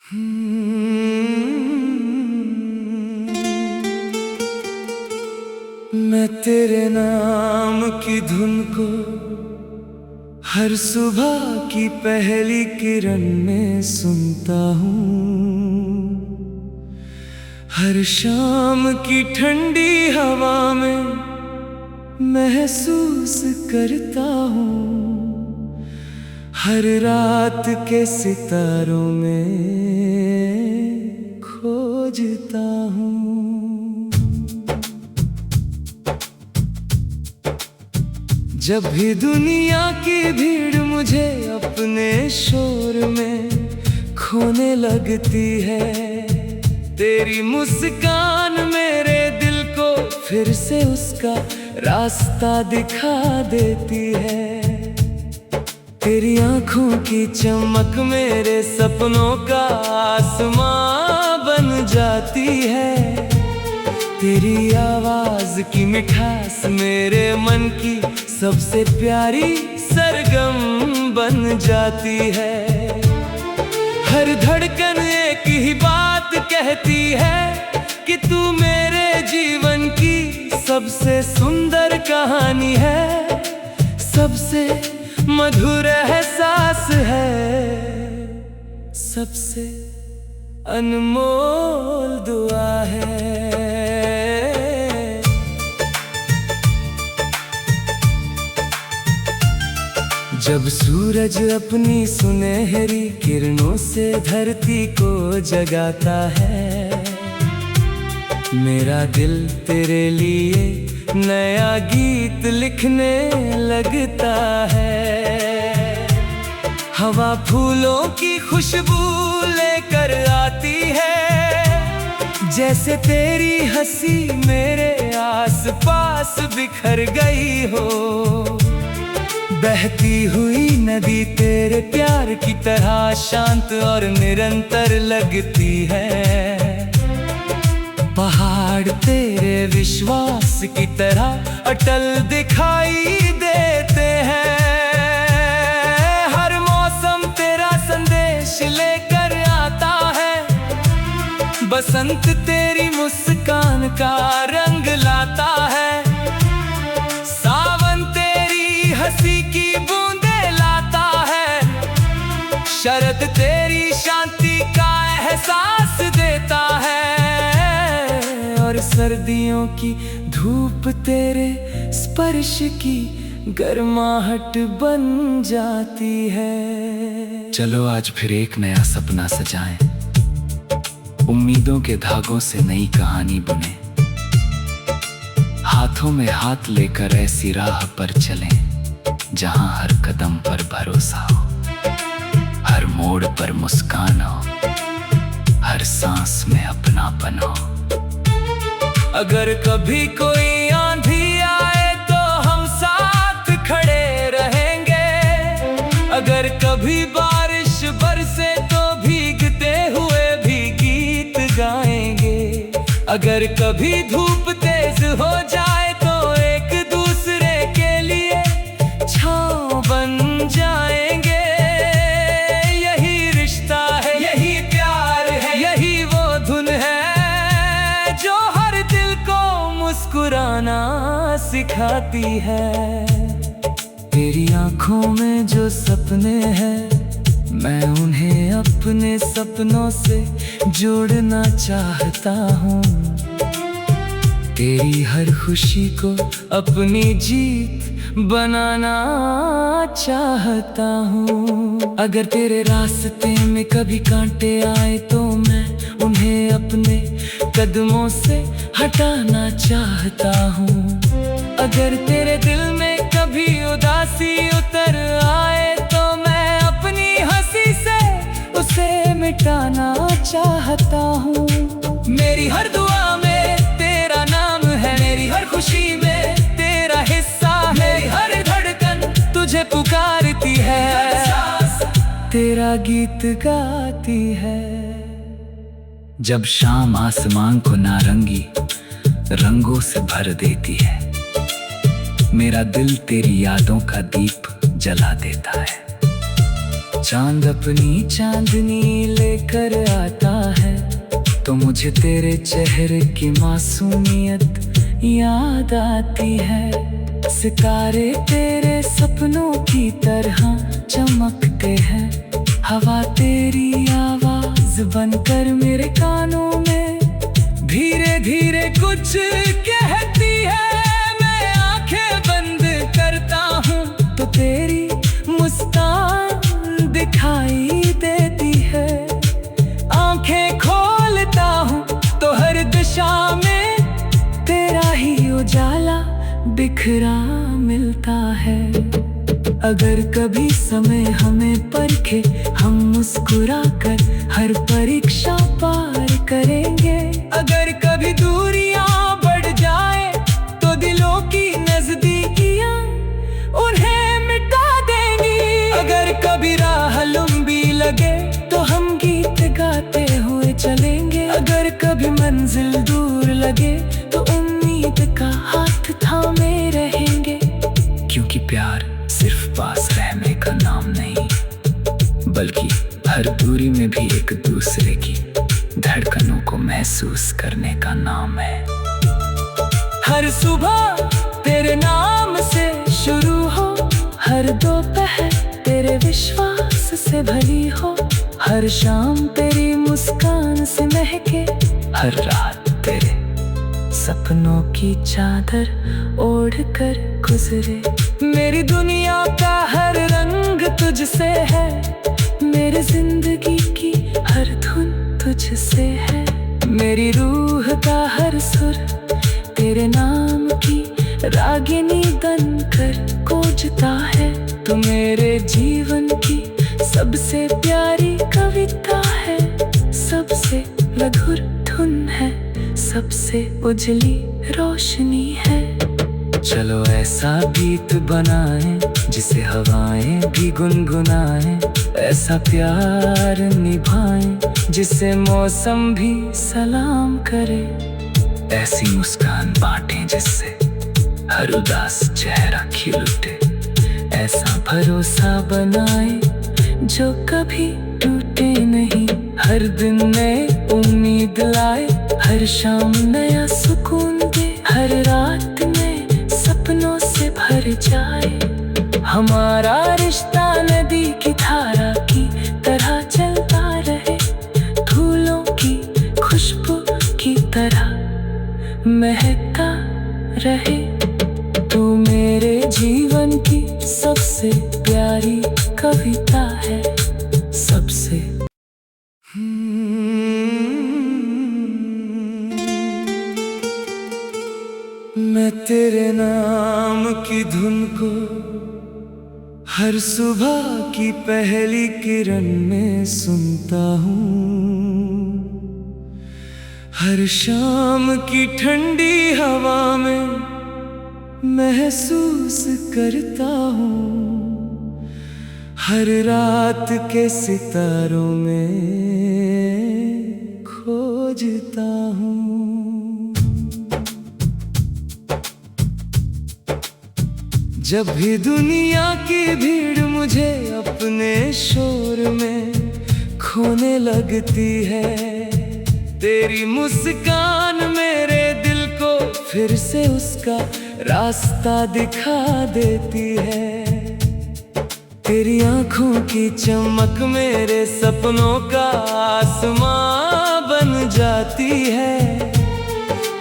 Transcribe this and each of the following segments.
मैं तेरे नाम की धुन को हर सुबह की पहली किरण में सुनता हूँ, हर शाम की ठंडी हवा में महसूस करता हूँ, हर रात के सितारों में खोजता हूँ। जब भी दुनिया की भीड़ मुझे अपने शोर में खोने लगती है, तेरी मुस्कान मेरे दिल को फिर से उसका रास्ता दिखा देती है। तेरी आँखों की चमक मेरे सपनों का आसमां बन जाती है, तेरी आवाज की मिठास मेरे मन की सबसे प्यारी सरगम बन जाती है। हर धड़कन एक ही बात कहती है कि तू मेरे जीवन की सबसे सुंदर कहानी है, सबसे मधुर एहसास है, सबसे अनमोल दुआ है। जब सूरज अपनी सुनहरी किरणों से धरती को जगाता है, मेरा दिल तेरे लिए नया गीत लिखने लगता है। हवा फूलों की खुशबू लेकर आती है, जैसे तेरी हंसी मेरे आसपास बिखर गई हो। बहती हुई नदी तेरे प्यार की तरह शांत और निरंतर लगती है। पहाड़ तेरे विश्वास की तरह अटल दिखाई देते हैं। हर मौसम तेरा संदेश लेकर आता है, बसंत तेरी मुस्कान का रंग लाता है, सावन तेरी हंसी की बूंदे लाता है, शरद तेरी शांति का एहसास देता है, और सर्दियों की धूप तेरे स्पर्श की गर्माहट बन जाती है। चलो आज फिर एक नया सपना सजाएं, उम्मीदों के धागों से नई कहानी बुने, हाथों में हाथ लेकर ऐसी राह पर चलें जहां हर कदम पर भरोसा हो, हर मोड़ पर मुस्कान हो, हर सांस में अपनापन हो। अगर कभी कोई आंधी आए तो हम साथ खड़े रहेंगे, अगर कभी बारिश बरसे तो भीगते हुए भी गीत गाएंगे, अगर कभी धूप तेज हो जाए तो एक दूसरे के लिए छांव बन जाएंगे। यही रिश्ता है, यही प्यार है, यही वो धुन है जो हर दिल को मुस्कुराना सिखाती है। तेरी आंखों में जो सपने हैं, मैं उन्हें अपने सपनों से जोड़ना चाहता हूँ। तेरी हर खुशी को अपनी जीत बनाना चाहता हूँ। अगर तेरे रास्ते में कभी कांटे आए तो मैं उन्हें अपने कदमों से हटाना चाहता हूँ। अगर तेरे दिल में कभी उदासी उतर आए तो मैं अपनी हंसी से उसे मिटाना चाहता हूँ। मेरी हर दुआ में तेरा नाम है, मेरी हर खुशी में तेरा हिस्सा है, मेरी हर धड़कन तुझे पुकारती है, तेरा गीत गाती है। जब शाम आसमान को नारंगी रंगों से भर देती है, मेरा दिल तेरी यादों का दीप जला देता है। चांद अपनी चांदनी लेकर तो मुझे तेरे चेहरे की मासूमियत याद आती है। सितारे तेरे सपनों की तरह चमकते हैं। हवा तेरी आवाज बनकर मेरे कानों में धीरे धीरे कुछ कहती है। मैं आंखें बंद करता हूँ तो तेरी मुस्कान दिखाई देती है। आंखें खोलता हूँ तो हर दिशा में तेरा ही उजाला बिखरा मिलता है। अगर कभी समय हमें परखे, हम मुस्कुरा कर हर परीक्षा पार करेंगे। अगर कभी दूरियां बढ़ जाए तो दिलों की नजदीकियां उन्हें मिटा देंगी। अगर कभी राह लंबी लगे तो हम गीत गाते हुए चलेंगे। अगर कभी मंजिल दूर लगे तो उम्मीद का हाथ थामे रहेंगे। क्योंकि प्यार सिर्फ पास रहने का नाम नहीं, बल्कि हर दूरी में भी एक दूसरे की धड़कनों को महसूस करने का नाम है। हर सुबह तेरे नाम से शुरू हो, हर दोपहर तेरे विश्वास से भरी हो, हर शाम तेरी मुस्कान से महके, हर रात तेरे सपनों की चादर ओढ़ कर गुजरे। मेरी दुनिया का हर रंग तुझसे है, मेरी जिंदगी की हर धुन तुझसे है। मेरी रूह का हर सुर तेरे नाम की रागिनी बनकर गूंजता है। तू मेरे जीवन की सबसे प्यारी कविता है, सबसे मधुर धुन है, सबसे उजली रोशनी है। चलो ऐसा गीत बनाएं जिसे हवाएं भी गुनगुनाएं, ऐसा प्यार निभाएं जिसे मौसम भी सलाम करे। ऐसी मुस्कान बांटें जिससे हर उदास चेहरा खिल उठे। ऐसा भरोसा बनाएं जो कभी टूटे नहीं। हर दिन नए उम्मीद लाए, हर शाम नया सुकून दे, हर रात में सपनों से भर जाए। हमारा रिश्ता नदी की धारा की तरह चलता रहे, फूलों की खुशबू की तरह महकता रहे। तू मेरे जीवन की सबसे प्यारी कविता है, सबसे। मैं तेरे नाम की धुन को हर सुबह की पहली किरण में सुनता हूँ, हर शाम की ठंडी हवा में महसूस करता हूँ, हर रात के सितारों में खोजता हूँ। जब भी दुनिया की भीड़ मुझे अपने शोर में खोने लगती है, तेरी मुस्कान मेरे दिल को फिर से उसका रास्ता दिखा देती है। तेरी आंखों की चमक मेरे सपनों का आसमां बन जाती है।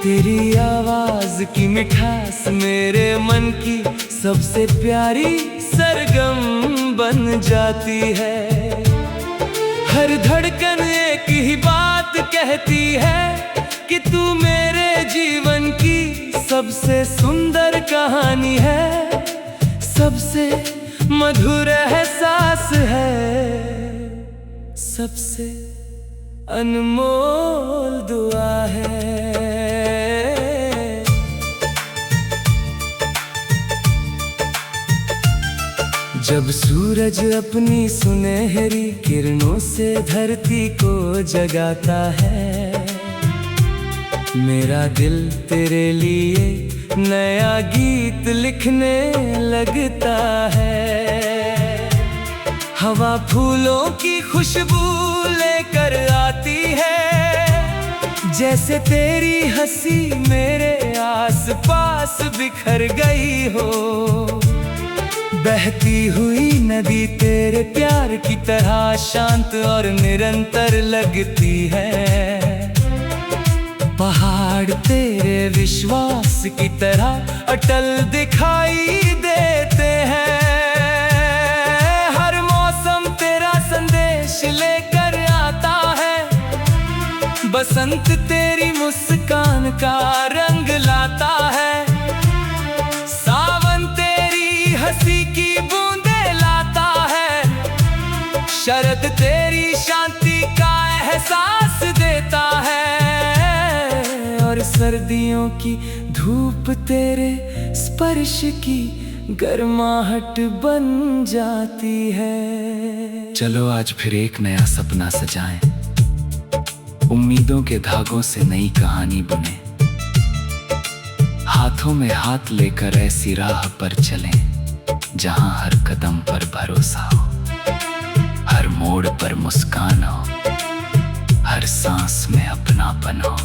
तेरी आवाज की मिठास मेरे मन की सबसे प्यारी सरगम बन जाती है। हर धड़कन एक ही बात कहती है कि तू मेरे जीवन की सबसे सुंदर कहानी है, सबसे मधुर एहसास है, सबसे अनमोल दुआ है। जब सूरज अपनी सुनहरी किरणों से धरती को जगाता है, मेरा दिल तेरे लिए नया गीत लिखने लगता है। हवा फूलों की खुशबू लेकर आती है, जैसे तेरी हंसी मेरे आस पास बिखर गई हो, बहती हुई नदी तेरे प्यार की तरह शांत और निरंतर लगती है। पहाड़ तेरे विश्वास की तरह अटल दिखाई देते हैं। हर मौसम तेरा संदेश लेकर आता है, बसंत तेरी मुस्कान का रंग लाता है, सावन तेरी हंसी की बूंदें लाता है, शरद तेरी शांति का एहसास देता है, और सर्दियों की धूप तेरे स्पर्श की गर्माहट बन जाती है। चलो आज फिर एक नया सपना सजाएं, उम्मीदों के धागों से नई कहानी बुने, हाथों में हाथ लेकर ऐसी राह पर चलें जहां हर कदम पर भरोसा हो, हर मोड़ पर मुस्कान हो, हर सांस में अपनापन हो।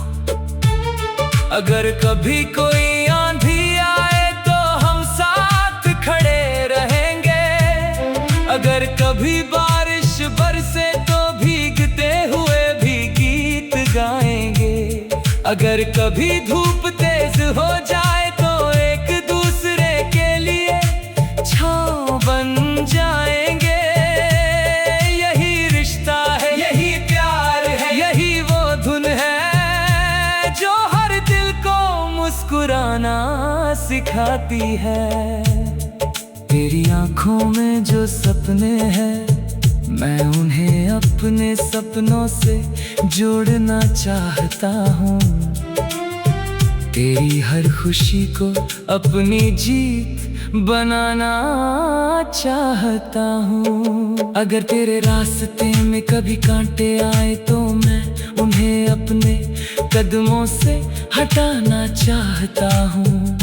अगर कभी कोई आंधी आए तो हम साथ खड़े रहेंगे, अगर कभी बारिश बरसे तो भीगते हुए भी गीत गाएंगे, अगर कभी धूप तेज हो जाए तो एक दूसरे के लिए छांव बन जाएंगे। यही रिश्ता है, यही प्यार है, यही वो धुन है जो हर दिल को मुस्कुराना सिखाती है। तेरी आंखों में जो सपने हैं, मैं उन्हें अपने सपनों से जोड़ना चाहता हूँ। तेरी हर खुशी को अपनी जीत बनाना चाहता हूँ। अगर तेरे रास्ते में कभी कांटे आए तो मैं उन्हें अपने कदमों से हटाना चाहता हूँ।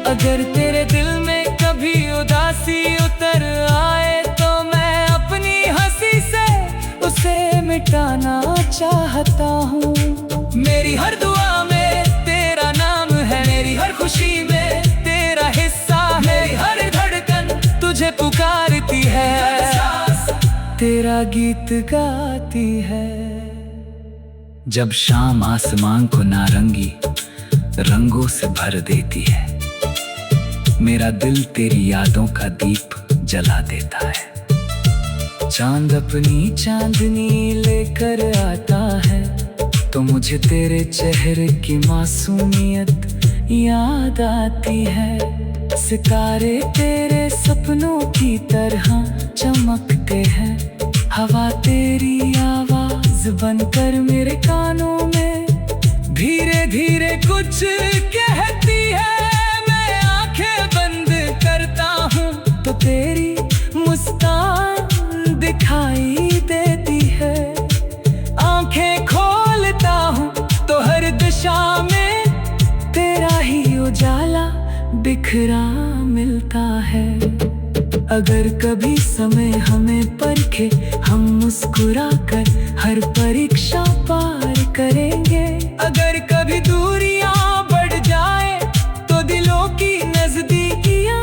अगर तेरे दिल में कभी उदासी उतर आए तो मैं अपनी हंसी से उसे मिटाना चाहता हूँ। मेरी हर दुआ में तेरा नाम है, मेरी हर खुशी में तेरा हिस्सा है, मेरी हर धड़कन तुझे पुकारती है, तेरा गीत गाती है। जब शाम आसमान को नारंगी रंगों से भर देती है, मेरा दिल तेरी यादों का दीप जला देता है। चांद अपनी चांदनी लेकर आता है तो मुझे तेरे चेहरे की मासूमियत याद आती है। सितारे तेरे सपनों की तरह चमकते हैं, हवा तेरी आवाज बनकर मेरे कानों में धीरे धीरे कुछ कहती है। मैं आंखें बंद करता हूँ तो तेरी मुस्कान दिखाई देती है, आंखें खोलता हूँ तो हर दिशा में तेरा ही उजाला बिखरा मिलता है। अगर कभी समय हमें परखे, हम मुस्कुरा कर हर परीक्षा पार करेंगे। अगर कभी दूरियां बढ़ जाए तो दिलों की नजदीकियां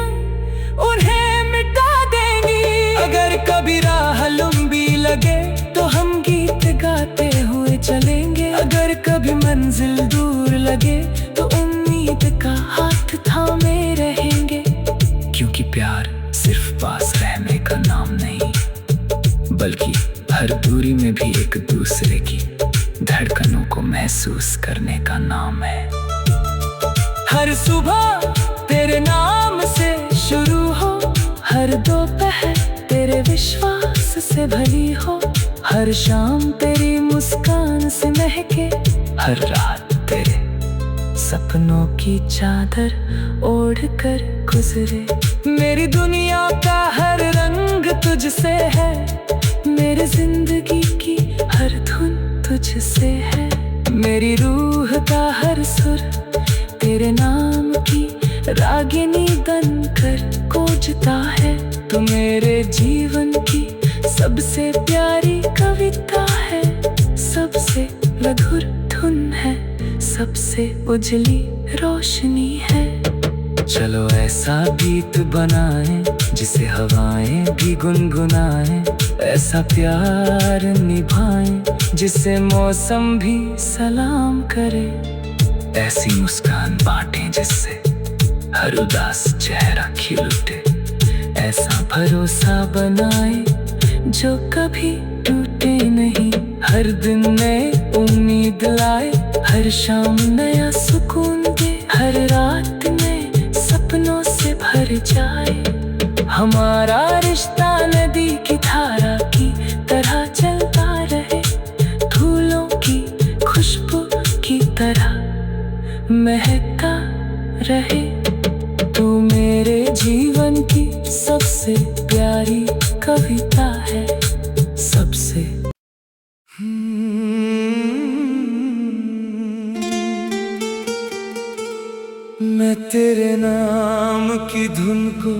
उन्हें मिटा देंगी। अगर कभी राह लंबी लगे तो हम गीत गाते हुए चलेंगे। अगर कभी मंजिल दूर लगे तो उम्मीद का हाथ थामे रहेंगे। क्योंकि प्यार सिर्फ पास रहने का नाम नहीं, बल्कि हर दूरी में भी एक दूसरे की धड़कनों को महसूस करने का नाम है। हर सुबह तेरे नाम से शुरू हो, हर दोपहर तेरे विश्वास से भरी हो, हर शाम तेरी मुस्कान से महके, हर रात तेरे सपनों की चादर ओढ़ कर गुजरे। मेरी दुनिया का हर रंग तुझसे है, मेरी जिंदगी की हर धुन तुझसे है। मेरी रूह का हर सुर तेरे नाम की रागिनी बनकर गूंजता है। तू मेरे जीवन की सबसे प्यारी कविता है, सबसे मधुर धुन है, सबसे उजली रोशनी है। चलो ऐसा गीत बनाएं जिसे हवाएं भी गुनगुनाएं, ऐसा प्यार निभाएं जिसे मौसम भी सलाम करे, ऐसी मुस्कान बांटें जिससे हर उदास चेहरा खिल उठे, ऐसा भरोसा बनाएं जो कभी टूटे नहीं। हर दिन नए उम्मीद लाए, हर शाम नया सुकून दे, हर रात नए सपनों से भर जाए। हमारा रिश्ता नदी की धारा की तरह चलता रहे, फूलों की खुशबू की तरह महकता रहे। तू मेरे जीवन की सबसे प्यारी कविता है, सबसे। मैं तेरे नाम की धुन को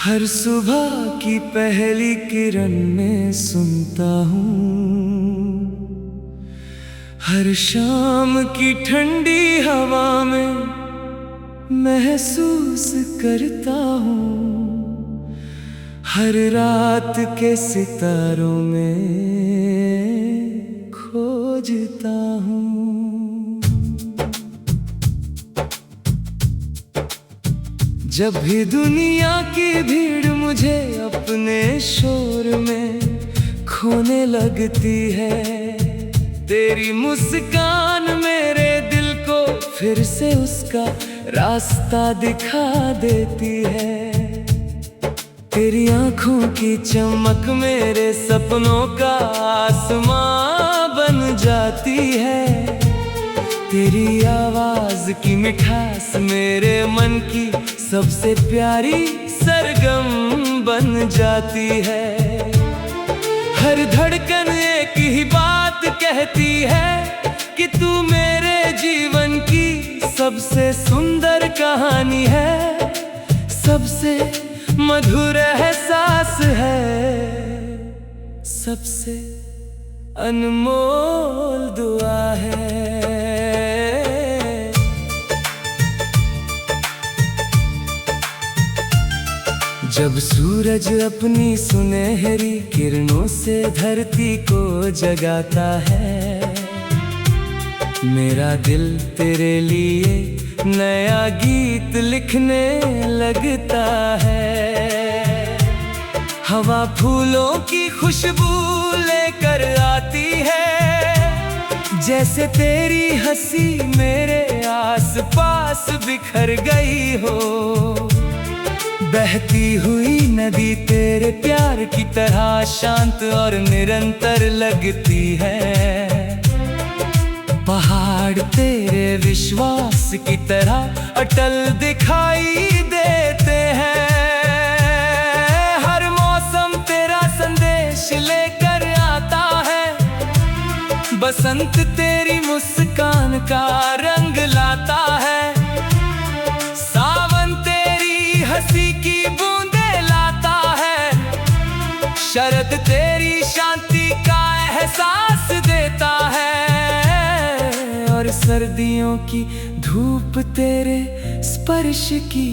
हर सुबह की पहली किरण में सुनता हूँ, हर शाम की ठंडी हवा में महसूस करता हूँ, हर रात के सितारों में खोजता हूँ। जब भी दुनिया की भीड़ मुझे अपने शोर में खोने लगती है, तेरी मुस्कान मेरे दिल को फिर से उसका रास्ता दिखा देती है। तेरी आँखों की चमक मेरे सपनों का आसमां बन जाती है, तेरी आवाज की मिठास मेरे मन की सबसे प्यारी सरगम बन जाती है। हर धड़कन एक ही बात कहती है कि तू मेरे जीवन की सबसे सुंदर कहानी है, सबसे मधुर एहसास है, सबसे अनमोल दुआ है। जब सूरज अपनी सुनहरी किरणों से धरती को जगाता है, मेरा दिल तेरे लिए नया गीत लिखने लगता है। हवा फूलों की खुशबू लेकर आती है, जैसे तेरी हंसी मेरे आसपास बिखर गई हो। बहती हुई नदी तेरे प्यार की तरह शांत और निरंतर लगती है, पहाड़ तेरे विश्वास की तरह अटल दिखाई देते हैं। हर मौसम तेरा संदेश लेकर आता है, बसंत तेरी मुस्कान का रंग लाता है, सावन तेरी हंसी की बूंदें लाता है, शरद तेरी शांति का एहसास देता है, और सर्दियों की धूप तेरे स्पर्श की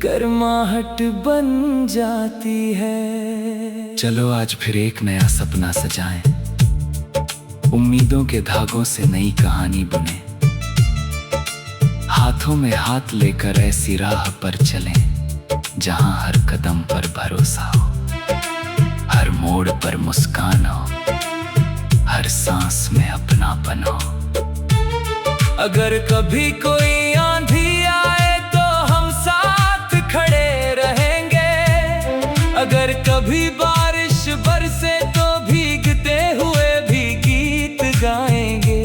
गर्माहट बन जाती है। चलो आज फिर एक नया सपना सजाएं, उम्मीदों के धागों से नई कहानी बुने, हाथों में हाथ लेकर ऐसी राह पर चलें जहां हर कदम पर भरोसा हो, हर मोड़ पर मुस्कान हो, हर सांस में अपनापन हो। अगर कभी कोई आंधी आए तो हम साथ खड़े रहेंगे, अगर कभी बारिश बरसे तो भीगते हुए भी गीत गाएंगे,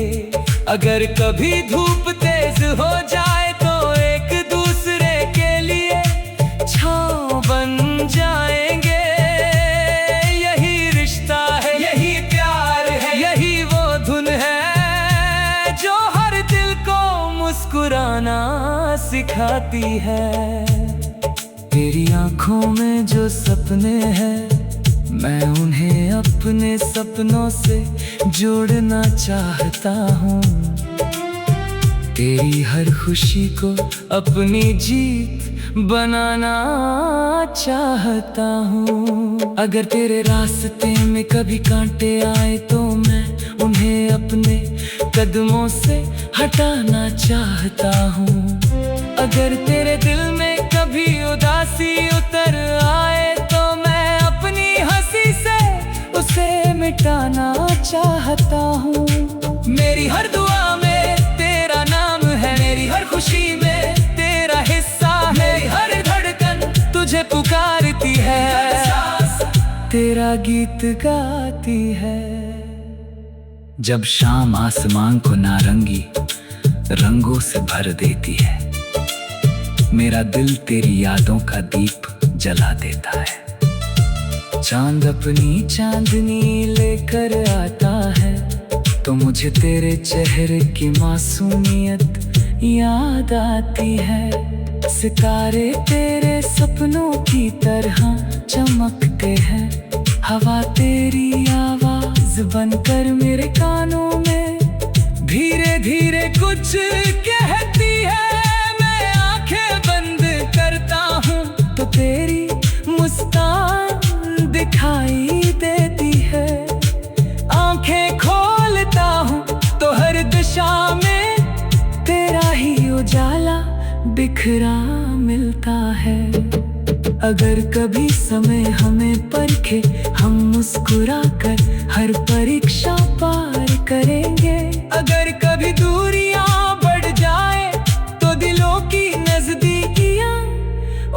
अगर कभी धूप तेज हो जाए तो एक दूसरे के लिए छांव बन जाएंगे। यही रिश्ता है, यही प्यार है, यही वो धुन है जो हर दिल को मुस्कुराना सिखाती है। तेरी आंखों में जो सपने हैं, मैं उन्हें अपने सपनों से जोड़ना चाहता हूँ। तेरी हर खुशी को अपनी जीत बनाना चाहता हूँ। अगर तेरे रास्ते में कभी कांटे आए तो मैं उन्हें अपने कदमों से हटाना चाहता हूँ। अगर तेरे दिल में कभी उदासी उतर आए तो मैं अपनी हंसी से उसे मिटाना चाहता हूँ। मेरी हर दुआ में तेरा नाम है, मेरी हर खुशी में तेरा हिस्सा है, मेरी हर धड़कन तुझे पुकारती है, तेरा गीत गाती है। जब शाम आसमान को नारंगी रंगों से भर देती है, मेरा दिल तेरी यादों का दीप जला देता है। चांद अपनी चांदनी लेकर आता है तो मुझे तेरे चेहरे की मासूमियत याद आती है। सितारे तेरे सपनों की तरह चमकते हैं, हवा तेरी आवाज बनकर मेरे कानों में धीरे धीरे कुछ कहती है। मैं आंखें बंद करता हूँ तो तेरी मुस्कान दिखाई देती है, आंखें खोलता हूँ तो हर दिशा में तेरा ही उजाला बिखरा मिलता है। अगर कभी समय हमें परखे, हम मुस्कुरा कर हर परीक्षा पार करेंगे। अगर कभी दूरियां बढ़ जाए तो दिलों की नजदीकियां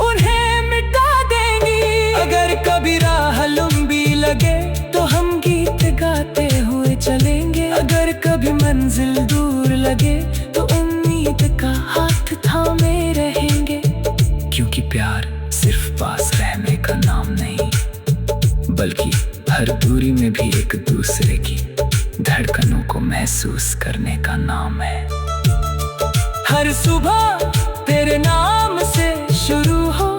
उन्हें मिटा देंगी। अगर कभी राह लंबी लगे तो हम गीत गाते हुए चलेंगे। अगर कभी मंजिल दूर लगे तो उम्मीद का हाथ थामे रहेंगे। क्योंकि प्यार सिर्फ पास रहने का नाम नहीं, बल्कि हर दूरी में भी एक दूसरे की धड़कनों को महसूस करने का नाम है। हर सुबह तेरे नाम से शुरू हो,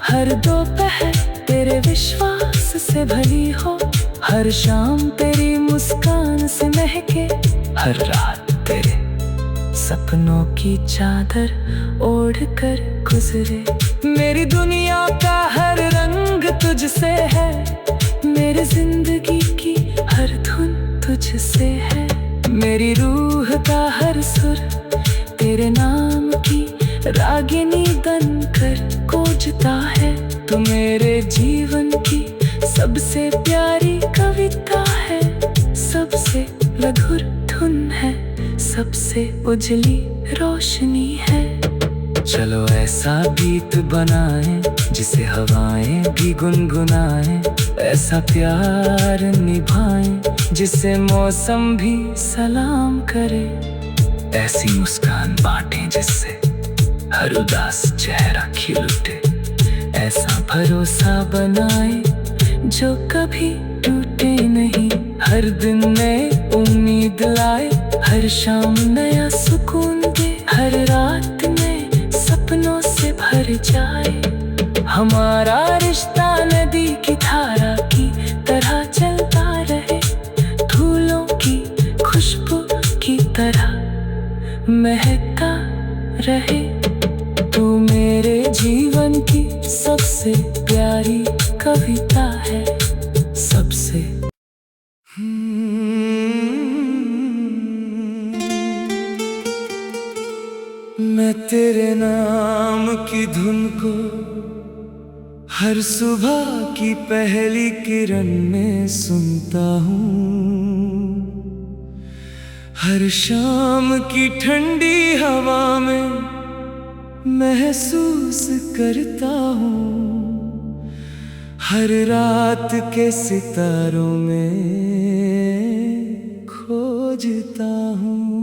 हर दोपहर तेरे विश्वास से भरी हो, हर शाम तेरी मुस्कान से महके, हर रात तेरे सपनों की चादर ओढ़ कर गुजरे। मेरी दुनिया का हर रंग तुझसे है, मेरी जिंदगी की हर धुन तुझसे है। मेरी रूह का हर सुर तेरे नाम की रागिनी बनकर गूंजता है। तू मेरे जीवन की सबसे प्यारी कविता है, सबसे मधुर धुन है, सबसे उजली रोशनी है। चलो ऐसा गीत बनाएं जिसे हवाएं भी गुनगुनाएं, ऐसा प्यार निभाएं जिसे मौसम भी सलाम करे। ऐसी मुस्कान बांटें जिससे हर उदास चेहरा खिल उठे। ऐसा भरोसा बनाए जो कभी टूटे नहीं, हर दिन नए उम्मीद लाए, हर शाम नया सुकून दे, हर रात नए सपनों से भर जाए। हमारा रिश्ता नदी की धारा की तरह चलता रहे, फूलों की खुशबू की तरह महकता रहे। तू मेरे जीवन की सबसे प्यारी कविता है, सबसे। मैं तेरे नाम की धुन को हर सुबह की पहली किरण में सुनता हूँ, हर शाम की ठंडी हवा में महसूस करता हूँ, हर रात के सितारों में खोजता हूँ।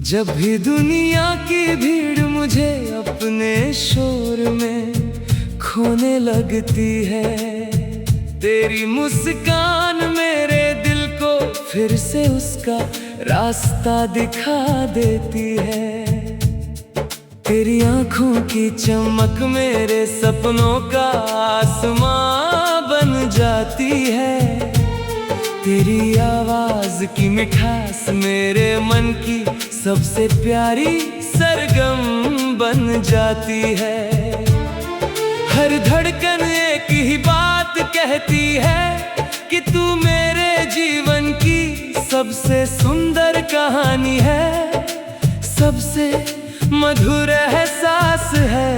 जब भी दुनिया की भीड़ मुझे अपने शोर में खोने लगती है, तेरी मुस्कान मेरे दिल को फिर से उसका रास्ता दिखा देती है। तेरी आंखों की चमक मेरे सपनों का आसमां बन जाती है। तेरी आवाज की मिठास मेरे मन की सबसे प्यारी सरगम बन जाती है। हर धड़कन एक ही बात कहती है कि तू मेरे जीवन की सबसे सुंदर कहानी है, सबसे मधुर एहसास है,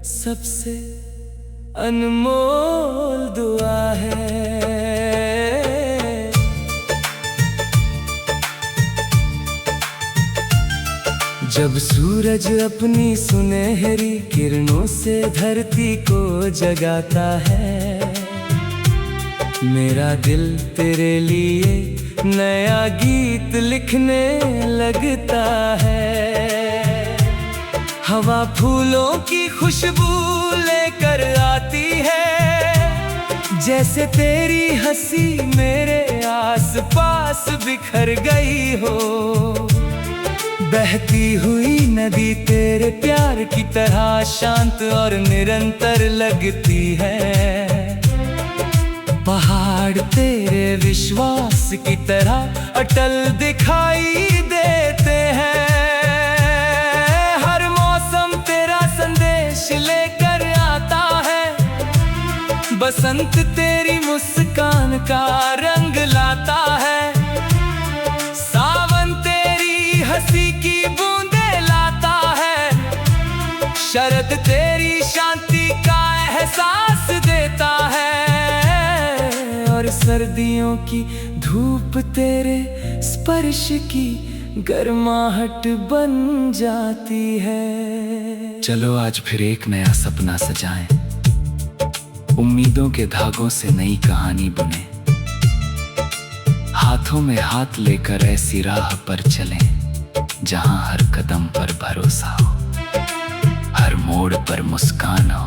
सबसे अनमोल दुआ है। जब सूरज अपनी सुनहरी किरणों से धरती को जगाता है, मेरा दिल तेरे लिए नया गीत लिखने लगता है। हवा फूलों की खुशबू लेकर आती है, जैसे तेरी हंसी मेरे आसपास बिखर गई हो। बहती हुई नदी तेरे प्यार की तरह शांत और निरंतर लगती है। पहाड़ तेरे विश्वास की तरह अटल दिखाई देते हैं। हर मौसम तेरा संदेश लेकर आता है, बसंत तेरी मुस्कान का रंग लाता है। हंसी की बूंदे लाता है, शरद तेरी शांति का एहसास देता है। और सर्दियों की धूप तेरे स्पर्श की गर्माहट बन जाती है। चलो आज फिर एक नया सपना सजाएं, उम्मीदों के धागों से नई कहानी बुने। हाथों में हाथ लेकर ऐसी राह पर चलें जहां हर कदम पर भरोसा हो, हर मोड़ पर मुस्कान हो,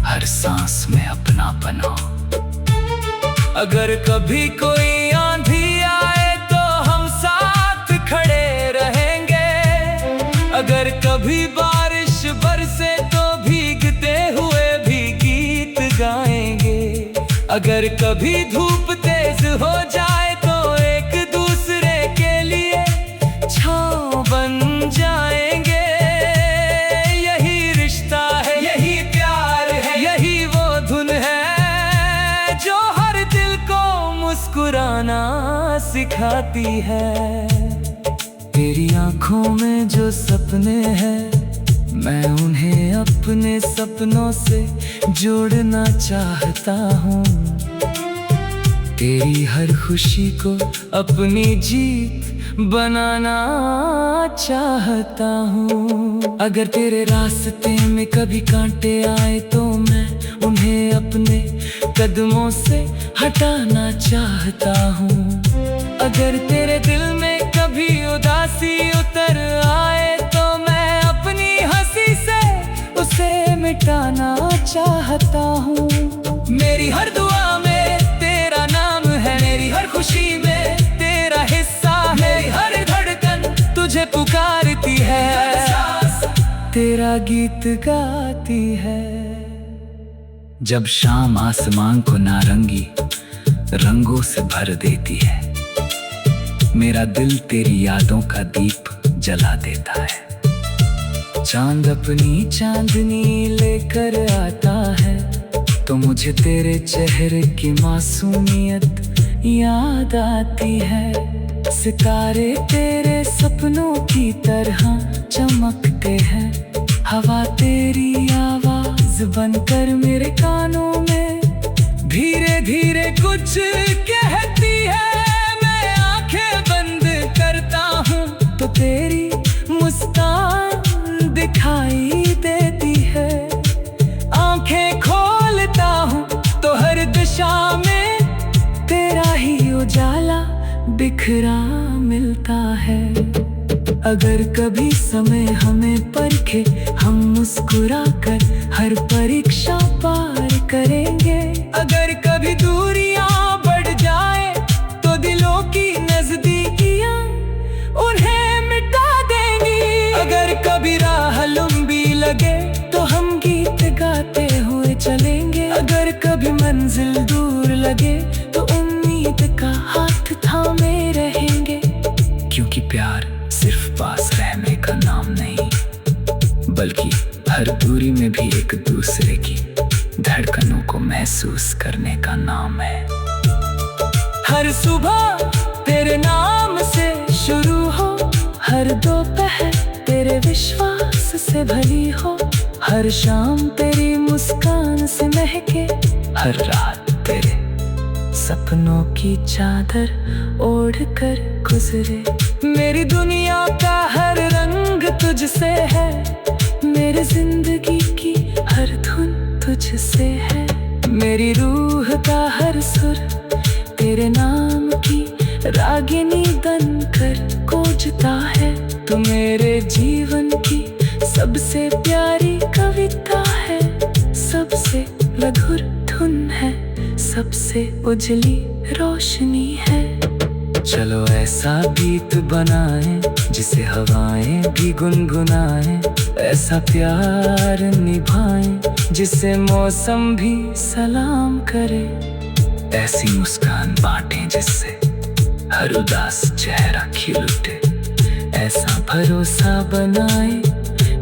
हर सांस में अपनापन हो। अगर कभी कोई आंधी आए तो हम साथ खड़े रहेंगे। अगर कभी बारिश बरसे तो भीगते हुए भी गीत गाएंगे। अगर कभी धूप तेज हो जाए तो एक दूसरे के लिए छांव बन जाएंगे। यही रिश्ता है, यही प्यार है, यही वो धुन है जो हर दिल को मुस्कुराना सिखाती है। तेरी आंखों में जो सपने हैं, मैं उन्हें अपने सपनों से जोड़ना चाहता हूँ। तेरी हर खुशी को अपनी जीत बनाना चाहता हूँ। अगर तेरे रास्ते में कभी कांटे आए तो मैं उन्हें अपने कदमों से हटाना चाहता हूँ। अगर तेरे दिल में कभी उदासी उतर आए तो मैं अपनी हंसी से उसे मिटाना चाहता हूँ। मेरी हर दुआ में तेरा नाम है, मेरी हर खुशी में तेरा हिस्सा है। मेरी हर धड़कन तुझे पुकारती है, तेरा गीत गाती है। जब शाम आसमान को नारंगी रंगों से भर देती है, मेरा दिल तेरी यादों का दीप जला देता है। चांद अपनी चांदनी लेकर आता है तो मुझे तेरे चेहरे की मासूमियत याद आती है। सितारे तेरे सपनों की तरह चमकते हैं। हवा तेरी आवाज बनकर मेरे कानों में धीरे धीरे कुछ कहती है। मैं आंखें बंद करता हूँ तो तेरी मुस्कान दिखाई देती है। आंखें खोलता हूँ तो हर दिशा में तेरा ही उजाला बिखरा मिलता है। अगर कभी समय हमें परखे, हम मुस्कुरा कर हर परीक्षा पार करेंगे। अगर कभी दूरियां बढ़ जाए तो दिलों की नजदीकियां उन्हें मिटा देंगी। अगर कभी मंजिल दूर लगे तो उम्मीद का हाथ थामे रहेंगे। क्योंकि प्यार सिर्फ पास रहने का नाम नहीं, बल्कि हर दूरी में भी एक दूसरे की धड़कनों को महसूस करने का नाम है। हर सुबह तेरे नाम से शुरू हो, हर दोपहर तेरे विश्वास से भरी हो, हर शाम तेरी मुस्कान से महके, हर रात तेरे सपनों की चादर ओढ़ कर गुजरे। मेरी दुनिया का हर रंग तुझसे है, मेरी जिंदगी की हर धुन तुझसे है, मेरी रूह का हर सुर तेरे नाम की रागिनी बनकर गूंजता है। तू मेरे जीवन की सबसे प्यारी कविता है, सबसे मधुर धुन है, सबसे उजली रोशनी है। चलो ऐसा गीत बनाएं जिसे हवाएं भी गुनगुनाएं, ऐसा प्यार निभाएं जिसे मौसम भी सलाम करे, ऐसी मुस्कान बांटें जिससे हर उदास चेहरा खिल उठे, ऐसा भरोसा बनाए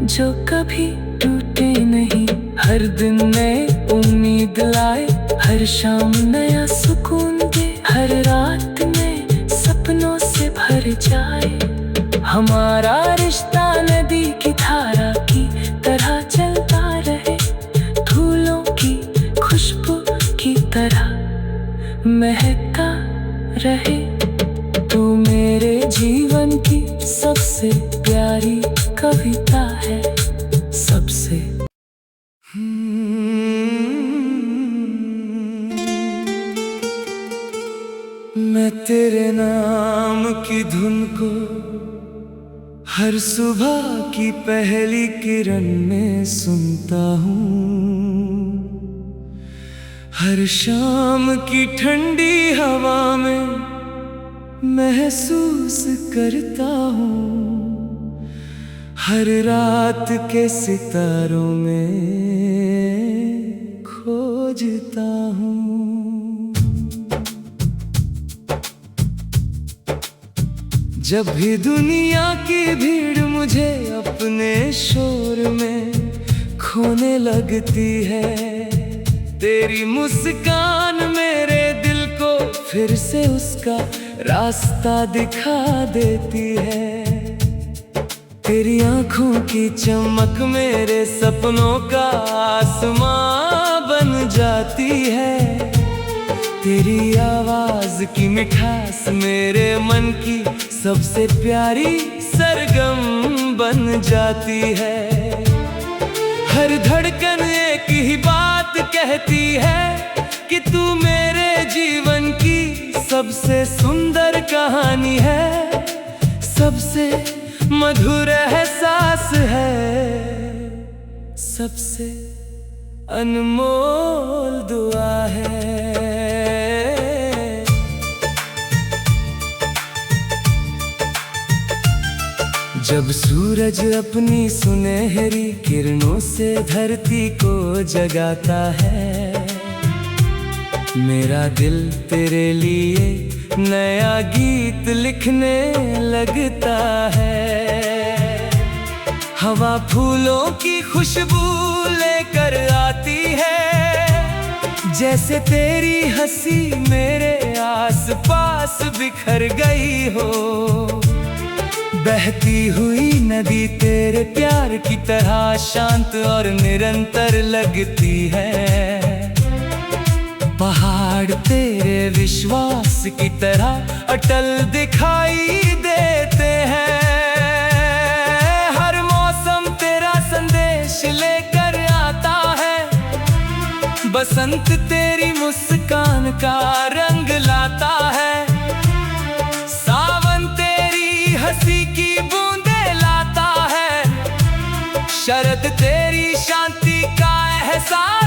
जो कभी टूटे नहीं, हर दिन नए उम्मीद लाए, हर शाम नया सुकून दे, हर रात में सपनों से भर जाए। हमारा रिश्ता नदी की धारा की तरह चलता रहे, फूलों की खुशबू की तरह महकता रहे। तू मेरे जीवन की सबसे प्यारी कविता है, सबसे। मैं तेरे नाम की धुन को हर सुबह की पहली किरण में सुनता हूँ, हर शाम की ठंडी हवा में महसूस करता हूँ, हर रात के सितारों में खोजता हूँ। जब भी दुनिया की भीड़ मुझे अपने शोर में खोने लगती है, तेरी मुस्कान मेरे दिल को फिर से उसका रास्ता दिखा देती है। तेरी आंखों की चमक मेरे सपनों का आसमां बन जाती है, तेरी आवाज की मिठास मेरे मन की सबसे प्यारी सरगम बन जाती है। हर धड़कन एक ही बात कहती है कि तू मेरे जीवन की सबसे सुंदर कहानी है, सबसे मधुर एहसास है, सबसे अनमोल दुआ है। जब सूरज अपनी सुनहरी किरणों से धरती को जगाता है, मेरा दिल तेरे लिए नया गीत लिखने लगता है। हवा फूलों की खुशबू लेकर आती है, जैसे तेरी हंसी मेरे आसपास बिखर गई हो। बहती हुई नदी तेरे प्यार की तरह शांत और निरंतर लगती है। पहाड़ तेरे विश्वास की तरह अटल दिखाई देते हैं। हर मौसम तेरा संदेश लेकर आता है, बसंत तेरी मुस्कान का रंग लाता है, सावन तेरी हंसी की बूंदे लाता है, शरद तेरी शांति का एहसास